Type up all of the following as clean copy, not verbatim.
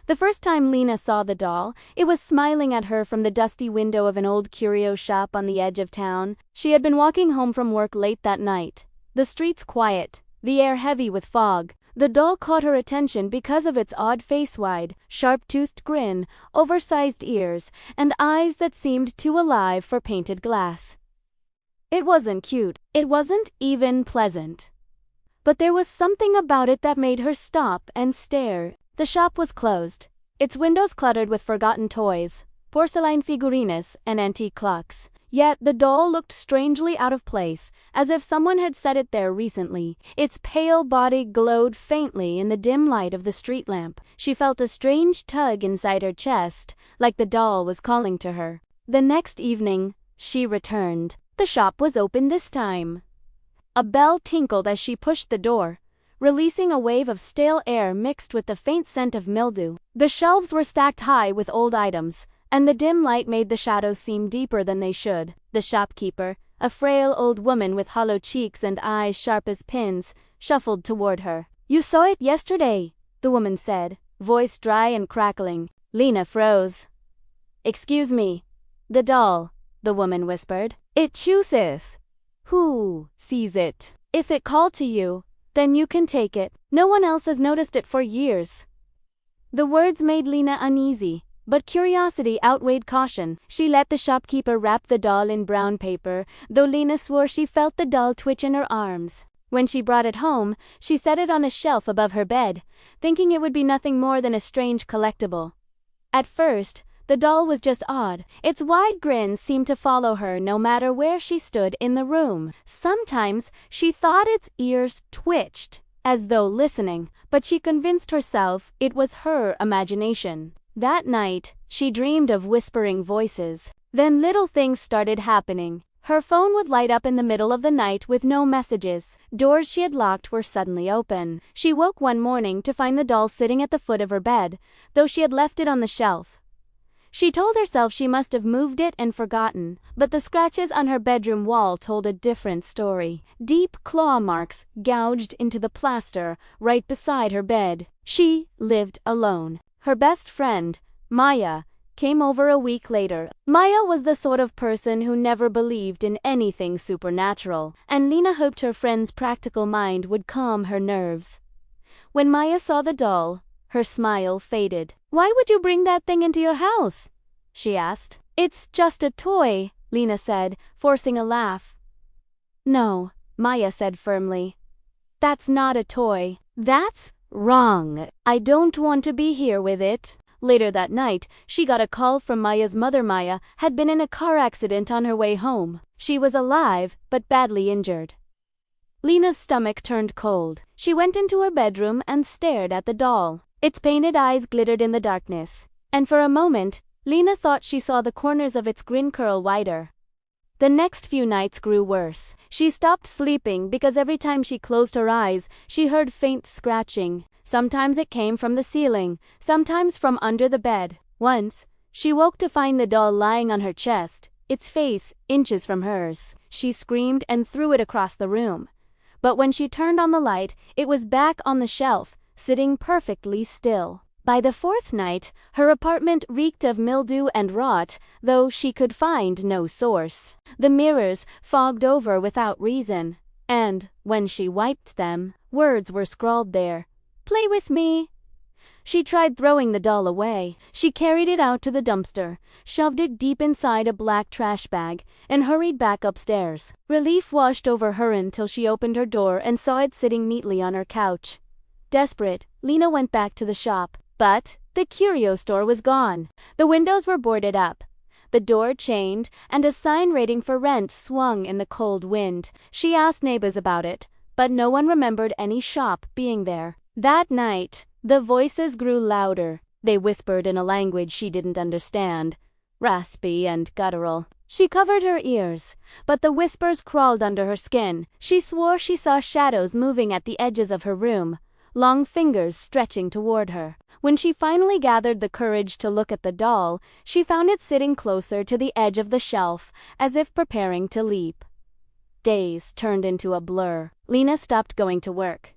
The first time Lena saw the doll, it was smiling at her from the dusty window of an old curio shop on the edge of town. She had been walking home from work late that night. The streets quiet, the air heavy with fog. The doll caught her attention because of its odd face-wide, sharp-toothed grin, oversized ears, and eyes that seemed too alive for painted glass. It wasn't cute. It wasn't even pleasant. But there was something about it that made her stop and stare. The shop was closed, its windows cluttered with forgotten toys, porcelain figurines, and antique clocks. Yet the doll looked strangely out of place, as if someone had set it there recently. Its pale body glowed faintly in the dim light of the street lamp. She felt a strange tug inside her chest, like the doll was calling to her. The next evening, she returned. The shop was open this time. A bell tinkled as she pushed the door, releasing a wave of stale air mixed with the faint scent of mildew. The shelves were stacked high with old items, and the dim light made the shadows seem deeper than they should. The shopkeeper, a frail old woman with hollow cheeks and eyes sharp as pins, shuffled toward her. "You saw it yesterday," the woman said, voice dry and crackling. Lena froze. "Excuse me." "The doll," the woman whispered. "It chooses who sees it. If it called to you, then you can take it. No one else has noticed it for years." The words made Lena uneasy, but curiosity outweighed caution. She let the shopkeeper wrap the doll in brown paper, though Lena swore she felt the doll twitch in her arms. When she brought it home, she set it on a shelf above her bed, thinking it would be nothing more than a strange collectible. At first, the doll was just odd. Its wide grin seemed to follow her no matter where she stood in the room. Sometimes she thought its ears twitched, as though listening, but she convinced herself it was her imagination. That night, she dreamed of whispering voices. Then little things started happening. Her phone would light up in the middle of the night with no messages. Doors she had locked were suddenly open. She woke one morning to find the doll sitting at the foot of her bed, though she had left it on the shelf. She told herself she must have moved it and forgotten, but the scratches on her bedroom wall told a different story. Deep claw marks gouged into the plaster right beside her bed. She lived alone. Her best friend, Maya, came over a week later. Maya was the sort of person who never believed in anything supernatural, and Lena hoped her friend's practical mind would calm her nerves. When Maya saw the doll, her smile faded. "Why would you bring that thing into your house?" she asked. "It's just a toy," Lena said, forcing a laugh. "No," Maya said firmly. "That's not a toy. That's wrong. I don't want to be here with it." Later that night, she got a call from Maya's mother. Maya had been in a car accident on her way home. She was alive, but badly injured. Lena's stomach turned cold. She went into her bedroom and stared at the doll. Its painted eyes glittered in the darkness, and for a moment, Lena thought she saw the corners of its grin curl wider. The next few nights grew worse. She stopped sleeping because every time she closed her eyes, she heard faint scratching. Sometimes it came from the ceiling, sometimes from under the bed. Once, she woke to find the doll lying on her chest, its face inches from hers. She screamed and threw it across the room. But when she turned on the light, it was back on the shelf, sitting perfectly still. By the fourth night, her apartment reeked of mildew and rot, though she could find no source. The mirrors fogged over without reason, and, when she wiped them, words were scrawled there. "Play with me." She tried throwing the doll away. She carried it out to the dumpster, shoved it deep inside a black trash bag, and hurried back upstairs. Relief washed over her until she opened her door and saw it sitting neatly on her couch. Desperate, Lena went back to the shop. But the curio store was gone. The windows were boarded up, the door chained, and a sign rating for rent swung in the cold wind. She asked neighbors about it, but no one remembered any shop being there. That night, the voices grew louder. They whispered in a language she didn't understand, raspy and guttural. She covered her ears, but the whispers crawled under her skin. She swore she saw shadows moving at the edges of her room, long fingers stretching toward her. When she finally gathered the courage to look at the doll, she found it sitting closer to the edge of the shelf, as if preparing to leap. Days turned into a blur. Lena stopped going to work.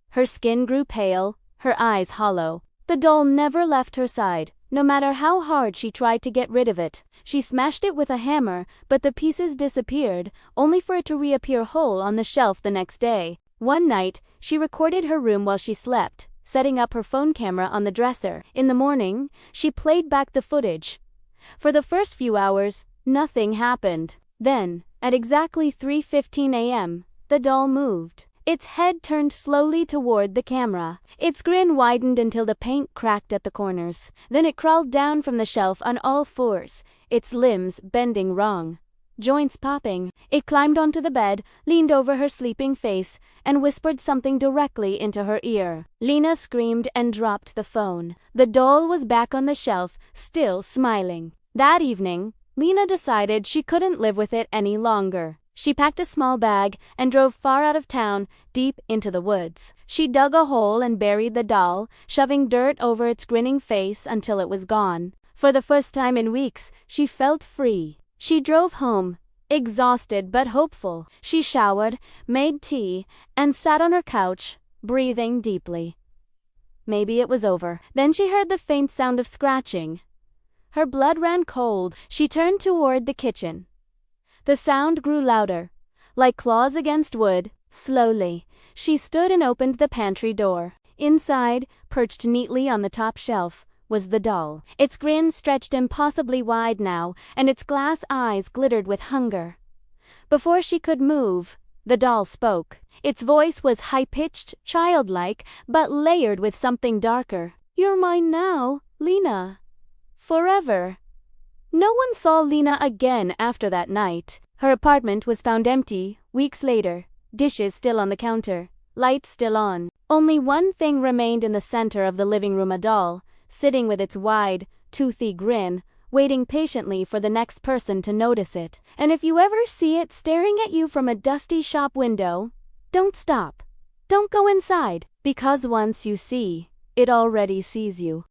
Her skin grew pale, her eyes hollow. The doll never left her side, no matter how hard she tried to get rid of it. She smashed it with a hammer, but the pieces disappeared, only for it to reappear whole on the shelf the next day. One night, she recorded her room while she slept, setting up her phone camera on the dresser. In the morning, she played back the footage. For the first few hours, nothing happened. Then, at exactly 3:15 a.m., the doll moved. Its head turned slowly toward the camera. Its grin widened until the paint cracked at the corners. Then it crawled down from the shelf on all fours, its limbs bending wrong, joints popping. It climbed onto the bed, leaned over her sleeping face, and whispered something directly into her ear. Lena screamed and dropped the phone. The doll was back on the shelf, still smiling. That evening, Lena decided she couldn't live with it any longer. She packed a small bag and drove far out of town, deep into the woods. She dug a hole and buried the doll, shoving dirt over its grinning face until it was gone. For the first time in weeks, she felt free. She drove home, exhausted but hopeful. She showered, made tea, and sat on her couch, breathing deeply. Maybe it was over. Then she heard the faint sound of scratching. Her blood ran cold. She turned toward the kitchen. The sound grew louder, like claws against wood. Slowly, she stood and opened the pantry door. Inside, perched neatly on the top shelf, was the doll. Its grin stretched impossibly wide now, and its glass eyes glittered with hunger. Before she could move, the doll spoke. Its voice was high-pitched, childlike, but layered with something darker. "You're mine now, Lena. Forever." No one saw Lena again after that night. Her apartment was found empty weeks later, dishes still on the counter, lights still on. Only one thing remained in the center of the living room: a doll, sitting with its wide, toothy grin, waiting patiently for the next person to notice it. And if you ever see it staring at you from a dusty shop window, don't stop. Don't go inside, because once you see, it already sees you.